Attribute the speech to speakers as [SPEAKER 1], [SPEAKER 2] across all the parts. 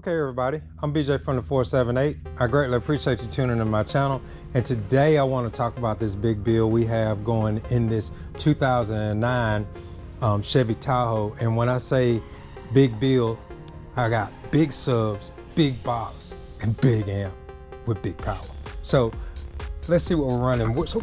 [SPEAKER 1] Okay everybody, I'm BJ from the 478. I greatly appreciate you tuning in my channel, and today I want to talk about this big build we have going in this 2009 Chevy Tahoe. And when I say big build, I got big subs, big box, and big amp with big power. So let's see what we're running. So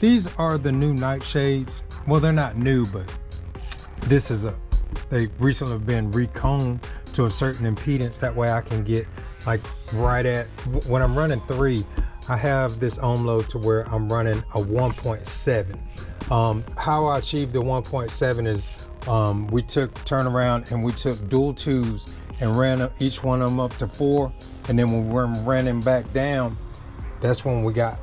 [SPEAKER 1] these are the new nightshades. Well, they're not new, but this is they recently been reconed to a certain impedance. That way I can get like right at, when I'm running 3, I have this ohm load to where I'm running a 1.7. How I achieved the 1.7 is we turned around and we took dual 2s and ran each one of them up to 4, and then when we're running back down, that's when we got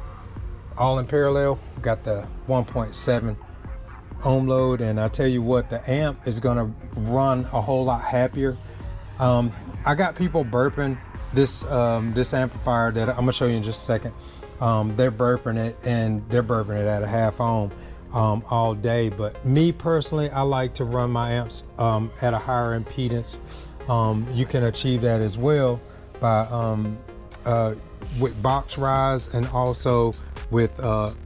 [SPEAKER 1] all in parallel. We got the 1.7 ohm load, and I tell you what, the amp is gonna run a whole lot happier. I got people burping this this amplifier that I'm gonna show you in just a second. They're burping it, and they're burping it at a half ohm all day. But me personally, I like to run my amps at a higher impedance. You can achieve that as well by with box rise, and also with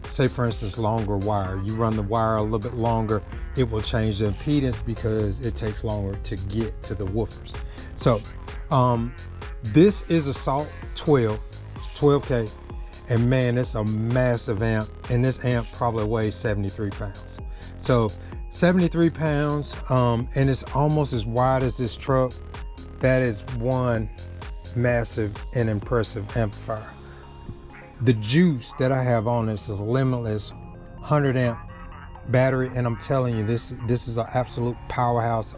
[SPEAKER 1] say for instance longer wire. You run the wire a little bit longer, it will change the impedance because it takes longer to get to the woofers. So this is a Salt 12k, and man, it's a massive amp, and this amp probably weighs 73 pounds. So 73 pounds, and it's almost as wide as this truck. That is one massive and impressive amplifier. The juice that I have on this is a Limitless 100 amp battery, and I'm telling you, this is an absolute powerhouse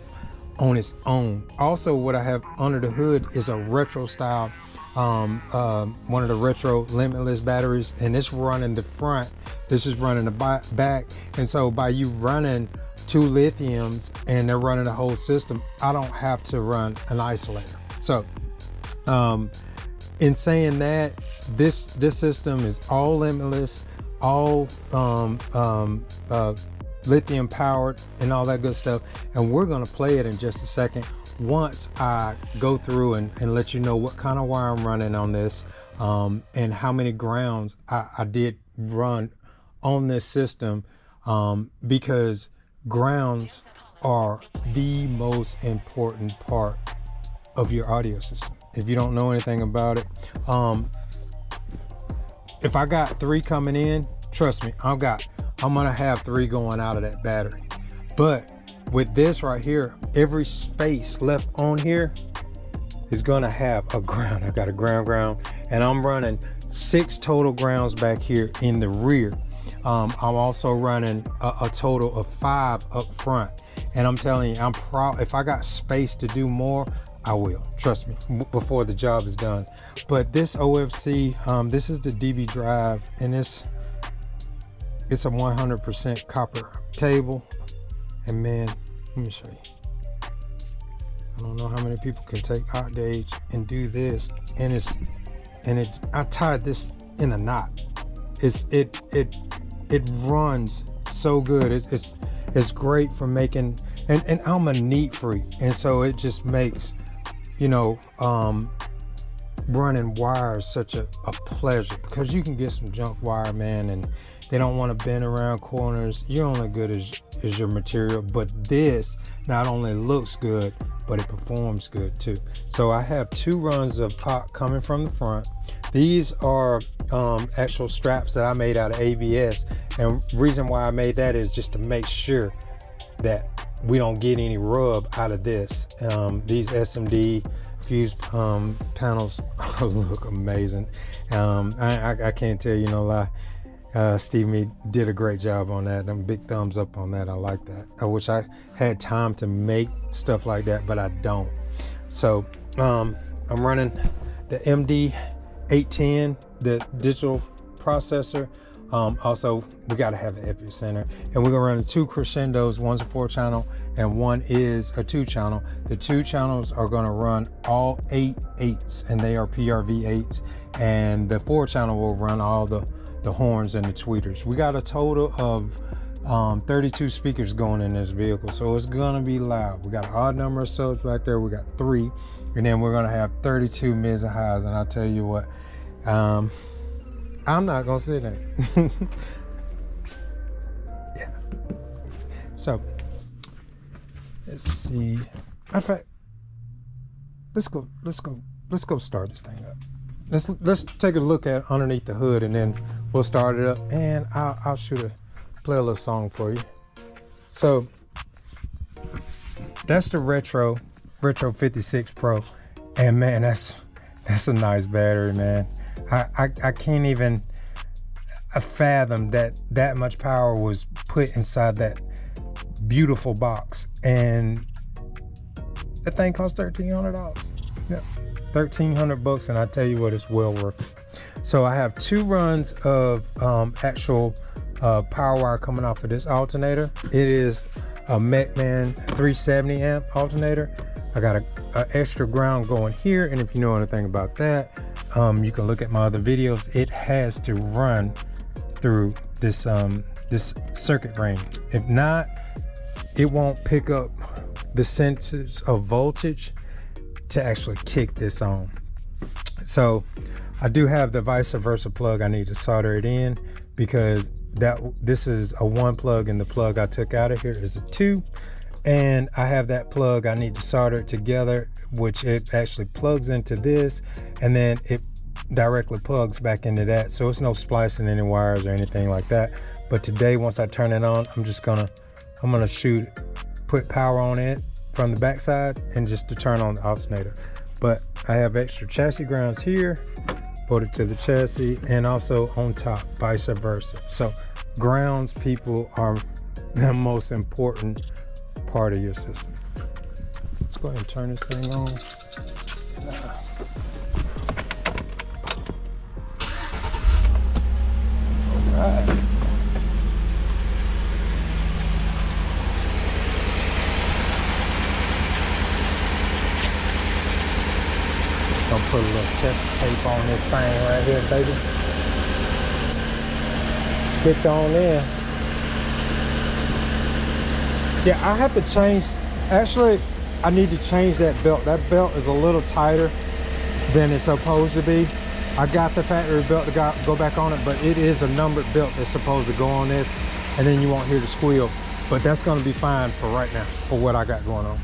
[SPEAKER 1] on its own. Also, what I have under the hood is a retro style, one of the retro Limitless batteries, and it's running the front, this is running the back. And so by you running 2 lithiums and they're running the whole system, I don't have to run an isolator. So in saying that, this system is all Limitless, all lithium powered and all that good stuff, and we're going to play it in just a second once I go through and let you know what kind of wire I'm running on this, and how many grounds I did run on this system, because grounds are the most important part of your audio system. If you don't know anything about it, if I got 3 coming in, trust me, I'm gonna have 3 going out of that battery. But with this right here, every space left on here is gonna have a ground. I got a ground, and I'm running 6 total grounds back here in the rear. I'm also running a total of 5 up front, and I'm telling you, I'm proud. If I got space to do more, I will, trust me, before the job is done. But this OFC, this is the DB drive, and it's a 100% copper cable. And man, let me show you. I don't know how many people can take hot gauge and do this, and I tied this in a knot. It runs so good. It's great for making, and I'm a neat freak, and so it just makes, you know, running wires such a pleasure, because you can get some junk wire, man, and they don't want to bend around corners. You're only good as your material. But this not only looks good, but it performs good too. So I have 2 runs of pot coming from the front. These are actual straps that I made out of ABS, and reason why I made that is just to make sure that we don't get any rub out of this. These SMD fuse panels look amazing. I can't tell you no lie. Steve Me did a great job on that. Big thumbs up on that. I like that. I wish I had time to make stuff like that, but I don't. So I'm running the MD810, the digital processor. Also, we got to have an epicenter, and we're gonna run 2 crescendos. One's a 4-channel and one is a 2-channel. The 2 channels are gonna run all 8 8s, and they are PRV 8s, and the 4-channel will run all the horns and the tweeters. We got a total of 32 speakers going in this vehicle, so it's gonna be loud. We got an odd number of subs back there. We got 3, and then we're gonna have 32 mids and highs. And I'll tell you what, I'm not gonna say that. Yeah. So let's see. In fact, let's go start this thing up. Let's take a look at underneath the hood, and then we'll start it up, and I'll play a little song for you. So that's the retro 56 Pro, and man, that's a nice battery, man. I can't even fathom that much power was put inside that beautiful box, and that thing cost $1,300. Yeah, $1,300, and I tell you what, it's well worth it. So I have 2 runs of actual power wire coming off of this alternator. It is a Metman 370 amp alternator. I got a extra ground going here, and if you know anything about that, you can look at my other videos. It has to run through this this circuit ring. If not, it won't pick up the senses of voltage to actually kick this on. So I do have the vice versa plug. I need to solder it in, because this is a 1 plug, and the plug I took out of here is a 2, and I have that plug. I need to solder it together, which it actually plugs into this, and then it directly plugs back into that, so it's no splicing any wires or anything like that. But today, once I turn it on, I'm gonna put power on it from the backside, and just to turn on the alternator. But I have extra chassis grounds here, bolted to the chassis, and also on top, vice versa. So grounds, people, are the most important part of your system. Let's go ahead and turn this thing on. All right. Gonna put a little test tape on this thing right here, baby. Stick on in. Yeah, I have to change. Actually, I need to change that belt. That belt is a little tighter than it's supposed to be. I got the factory belt to go back on it, but it is a numbered belt that's supposed to go on this, and then you won't hear the squeal. But that's gonna be fine for right now, for what I got going on.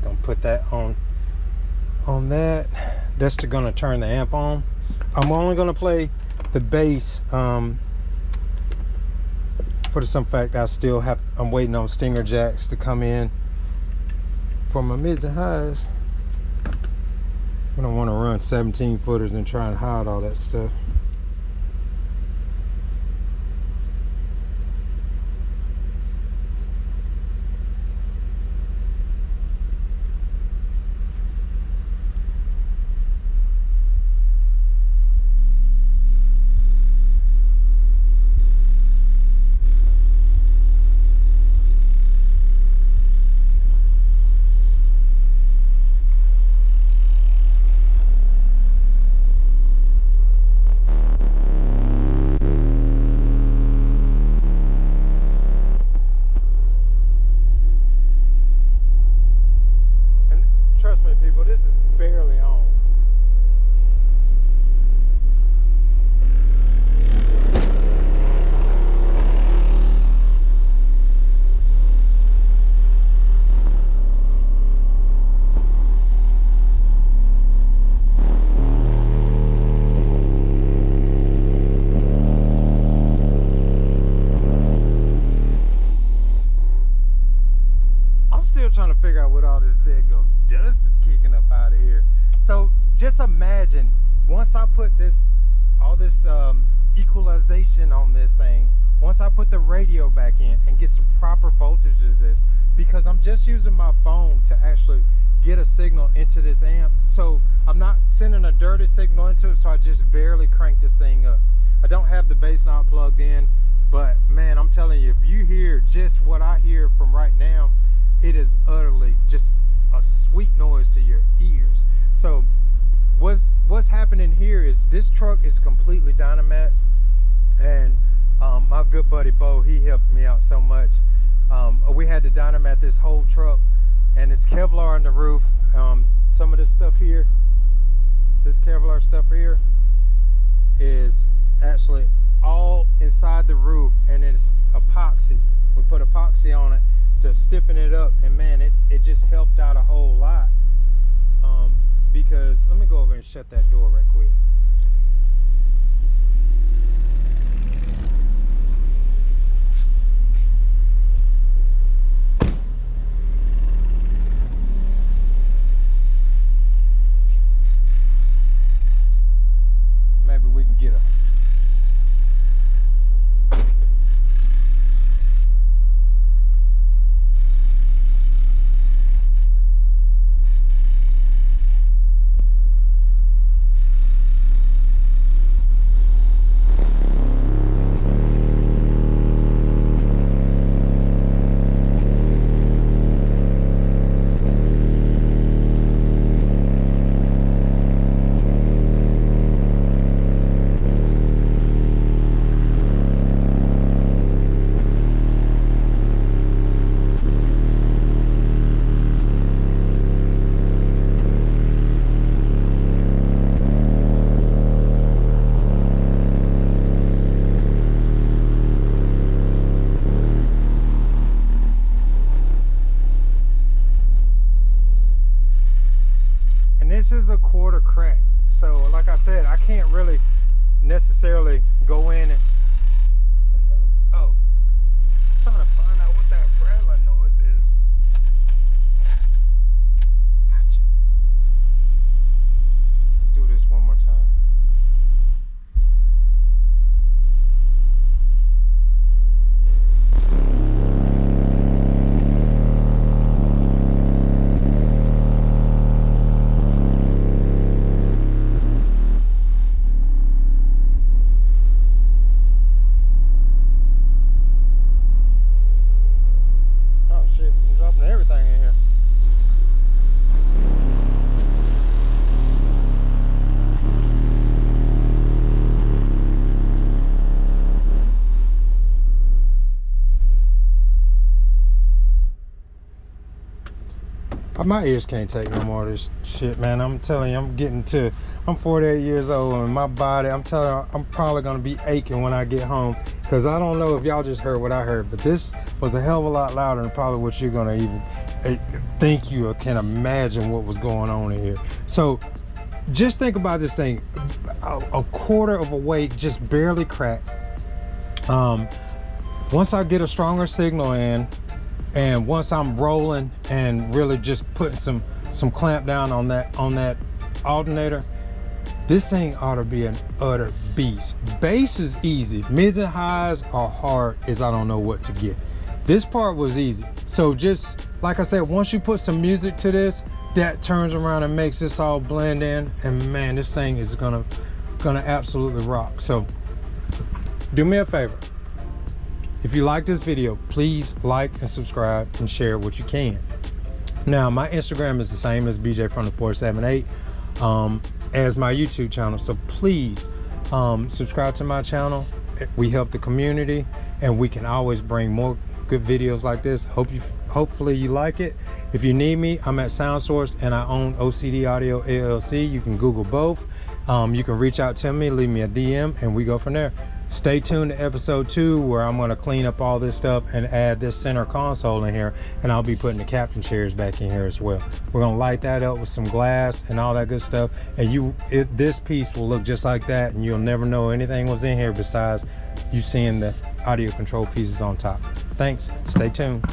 [SPEAKER 1] Gonna put that on that. That's gonna turn the amp on. I'm only gonna play the bass for the simple fact I'm waiting on stinger jacks to come in for my mids and highs. I don't want to run 17 footers and try and hide all that stuff. Trying to figure out what all this daggone dust is kicking up out of here. So just imagine, once I put all this equalization on this thing, once I put the radio back in and get some proper voltages, because I'm just using my phone to actually get a signal into this amp, so I'm not sending a dirty signal into it, so I just barely crank this thing up. I don't have have the bass not plugged in, but man, I'm telling you, if you hear just what I hear from right now, it is utterly just a sweet noise to your ears. So what's happening here is this truck is completely dynamite, and my good buddy Bo, he helped me out so much. We had to dynamite this whole truck, and it's Kevlar on the roof. Some of this stuff here, this Kevlar stuff here, is actually all inside the roof, and it's epoxy. We put epoxy on it to stiffen it up, and man, it just helped out a whole lot. Because let me go over and shut that door right quick. Maybe we can get a this is a quarter crack, so like I said, I can't really necessarily go in and oh, I'm trying to find out what that rattling noise is. Gotcha. Let's do this one more time. Everything in here. My ears can't take no more of this shit, man. I'm telling you, I'm 48 years old, and my body, I'm telling you, I'm probably gonna be aching when I get home, because I don't know if y'all just heard what I heard, but this was a hell of a lot louder than probably what you're gonna even think you or can imagine what was going on in here. So just think about this thing, a quarter of a weight, just barely cracked. Once I get a stronger signal in, and once I'm rolling and really just putting some clamp down on that alternator, this thing ought to be an utter beast. Bass is easy, mids and highs are hard as I don't know what to get. This part was easy. So just like I said, once you put some music to this, that turns around and makes this all blend in, and man, this thing is gonna absolutely rock. So do me a favor, if you like this video, please like and subscribe and share it what you can. Now, my Instagram is the same as BJ from the 478 as my YouTube channel, so please subscribe to my channel. We help the community, and we can always bring more good videos like this. Hopefully you like it. If you need me, I'm at Sound Source, and I own OCD Audio LLC. You can Google both. You can reach out to me, leave me a DM, and we go from there. Stay tuned to episode 2, where I'm going to clean up all this stuff and add this center console in here, and I'll be putting the captain chairs back in here as well. We're going to light that up with some glass and all that good stuff, and this piece will look just like that, and you'll never know anything was in here besides you seeing the audio control pieces on top. Thanks. Stay tuned.